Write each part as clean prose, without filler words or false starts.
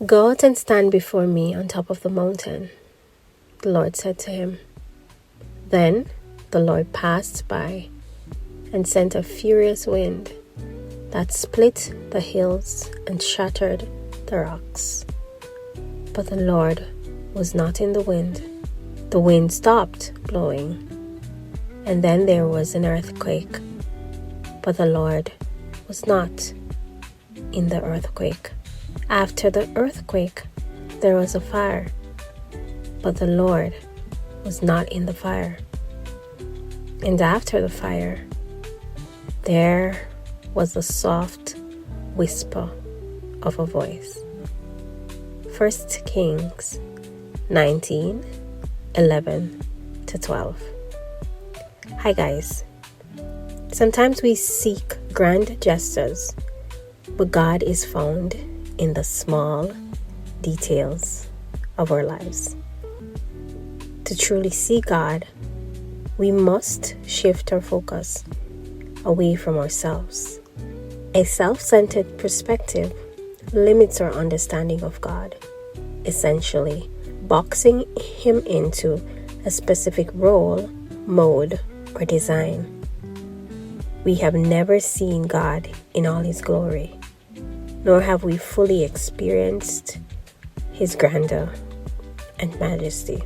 "Go out and stand before me on top of the mountain," the Lord said to him. Then the Lord passed by and sent a furious wind that split the hills and shattered the rocks. But the Lord was not in the wind. The wind stopped blowing, and then there was an earthquake. But the Lord was not in the earthquake. After the earthquake, there was a fire, but the Lord was not in the fire. And after the fire, there was a soft whisper of a voice. 1 Kings 19:11-12. Hi guys. Sometimes we seek grand gestures, but God is found in the small details of our lives. To truly see God, we must shift our focus away from ourselves. A self-centered perspective limits our understanding of God, essentially boxing Him into a specific role, mode, or design. We have never seen God in all His glory, nor have we fully experienced His grandeur and majesty.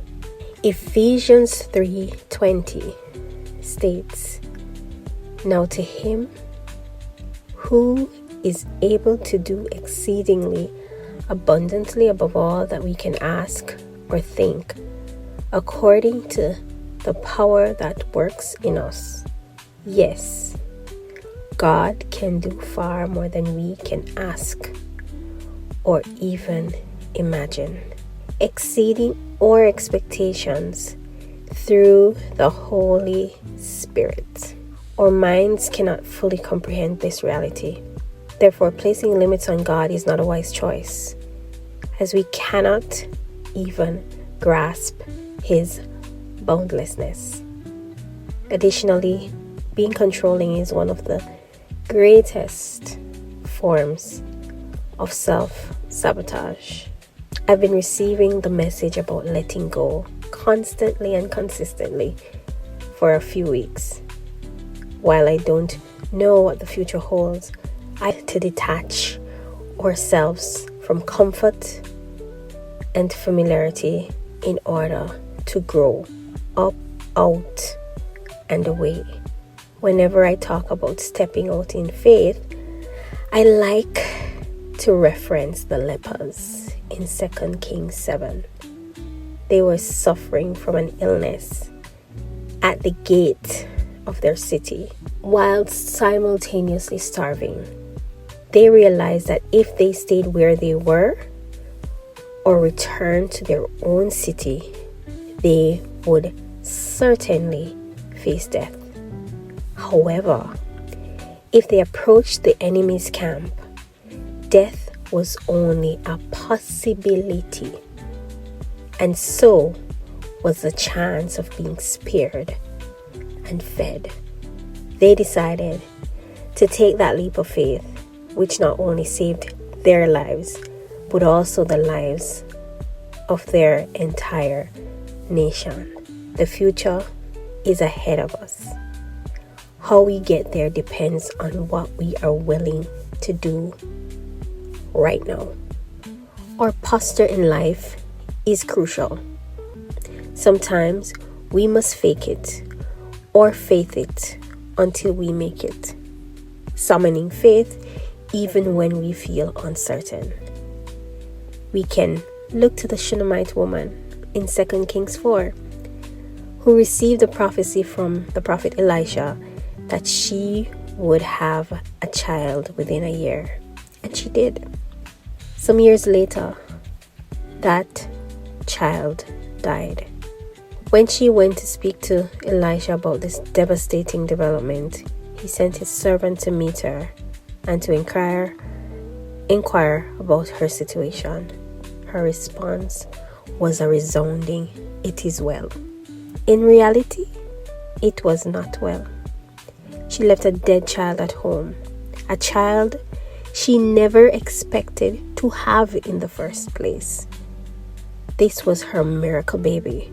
Ephesians 3:20 states, "Now to Him who is able to do exceedingly abundantly above all that we can ask or think, according to the power that works in us." Yes, God can do far more than we can ask or even imagine, exceeding our expectations through the Holy Spirit. Our minds cannot fully comprehend this reality. Therefore, placing limits on God is not a wise choice, as we cannot even grasp His boundlessness. Additionally, being controlling is one of the greatest forms of self-sabotage. I've been receiving the message about letting go constantly and consistently for a few weeks. While I don't know what the future holds, I have to detach ourselves from comfort and familiarity in order to grow up, out, and away. Whenever I talk about stepping out in faith, I like to reference the lepers in 2 Kings 7. They were suffering from an illness at the gate of their city, whilst simultaneously starving. They realized that if they stayed where they were or returned to their own city, they would certainly face death. However, if they approached the enemy's camp, death was only a possibility, and so was the chance of being spared and fed. They decided to take that leap of faith, which not only saved their lives, but also the lives of their entire nation. The future is ahead of us. How we get there depends on what we are willing to do right now. Our posture in life is crucial. Sometimes we must fake it or faith it until we make it, summoning faith even when we feel uncertain. We can look to the Shunammite woman in 2 Kings 4, who received a prophecy from the prophet Elisha that she would have a child within a year, and she did. Some years later, that child died. When she went to speak to Elisha about this devastating development, he sent his servant to meet her and to inquire about her situation. Her response was a resounding, "It is well." In reality, it was not well. She left a dead child at home, a child she never expected to have in the first place. This was her miracle baby,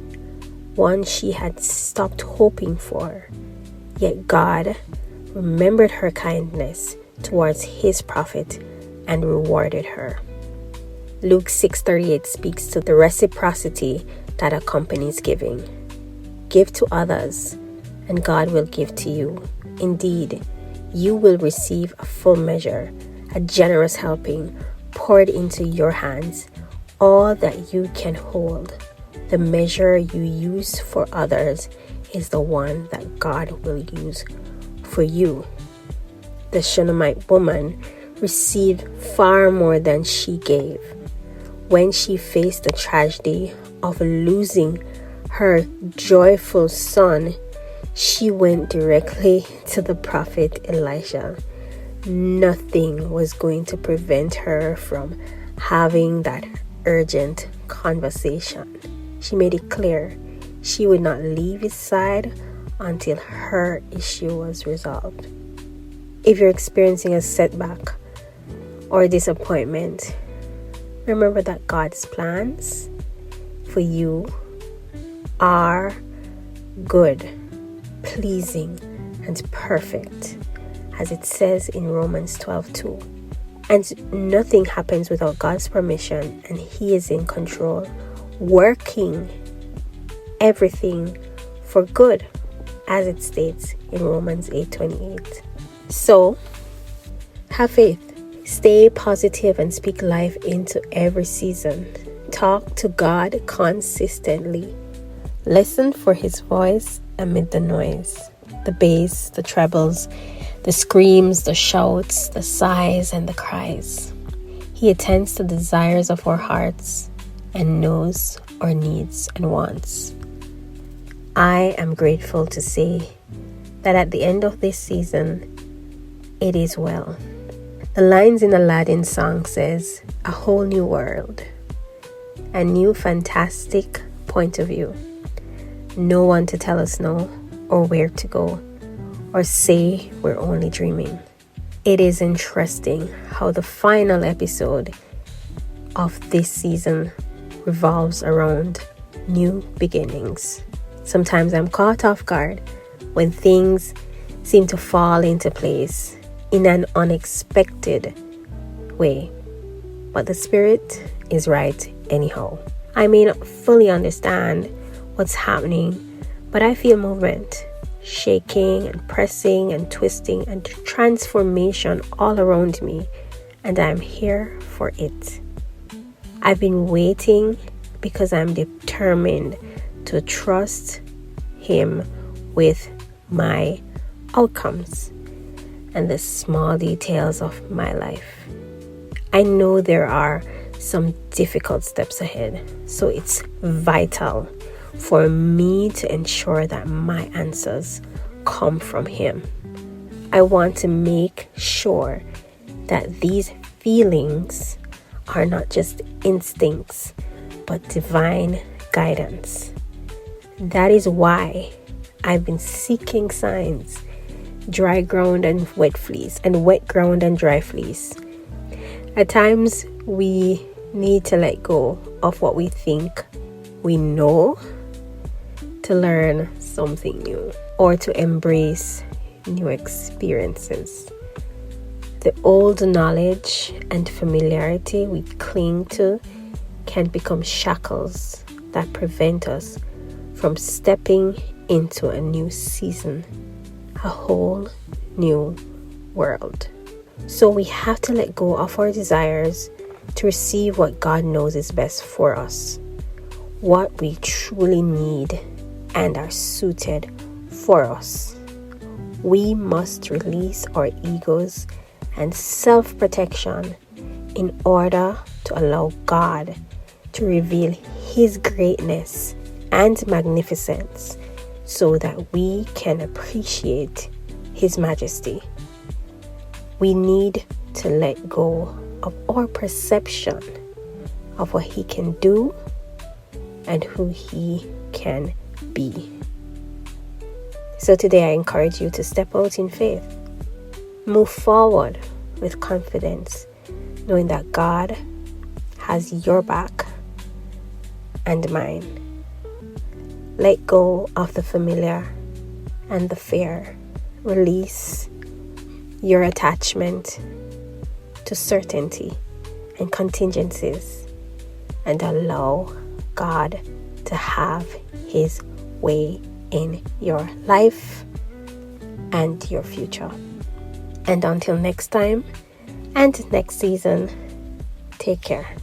one she had stopped hoping for. Yet God remembered her kindness towards his prophet and rewarded her. Luke 6:38 speaks to the reciprocity that accompanies giving. Give to others, and God will give to you. Indeed, you will receive a full measure, a generous helping poured into your hands, all that you can hold. The measure you use for others is the one that God will use for you. The Shunammite woman received far more than she gave. When she faced the tragedy of losing her joyful son, she went directly to the prophet Elisha. Nothing was going to prevent her from having that urgent conversation. She made it clear she would not leave his side until her issue was resolved. If you're experiencing a setback or disappointment, remember that God's plans for you are good, pleasing, and perfect, as it says in Romans 12:2. And nothing happens without God's permission, and he is in control, working everything for good, as it states in Romans 8:28. So, have faith. Stay positive and speak life into every season. Talk to God consistently. Listen for his voice amid the noise, the bass, the trebles, the screams, the shouts, the sighs, and the cries. He attends to the desires of our hearts and knows our needs and wants. I am grateful to say that at the end of this season, it is well. The lines in Aladdin's song says, a whole new world, a new fantastic point of view. No one to tell us no or where to go or say we're only dreaming. It is interesting how the final episode of this season revolves around new beginnings. Sometimes I'm caught off guard when things seem to fall into place in an unexpected way. But the Spirit is right anyhow. I may not fully understand what's happening, but I feel movement, shaking and pressing and twisting and transformation all around me, and I'm here for it. I've been waiting because I'm determined to trust him with my outcomes and the small details of my life. I know there are some difficult steps ahead, so it's vital for me to ensure that my answers come from him. I want to make sure that these feelings are not just instincts, but divine guidance. That is why I've been seeking signs, dry ground and wet fleece, and wet ground and dry fleece. At times, we need to let go of what we think we know to learn something new or to embrace new experiences. The old knowledge and familiarity we cling to can become shackles that prevent us from stepping into a new season, a whole new world. So we have to let go of our desires to receive what God knows is best for us, what we truly need and are suited for us. We must release our egos and self-protection in order to allow God to reveal his greatness and magnificence so that we can appreciate his majesty. We need to let go of our perception of what he can do and who he can be. So today I encourage you to step out in faith, move forward with confidence, knowing that God has your back and mine. Let go of the familiar and the fear. Release your attachment to certainty and contingencies, and allow God to have His way in your life and your future. And until next time and next season, take care.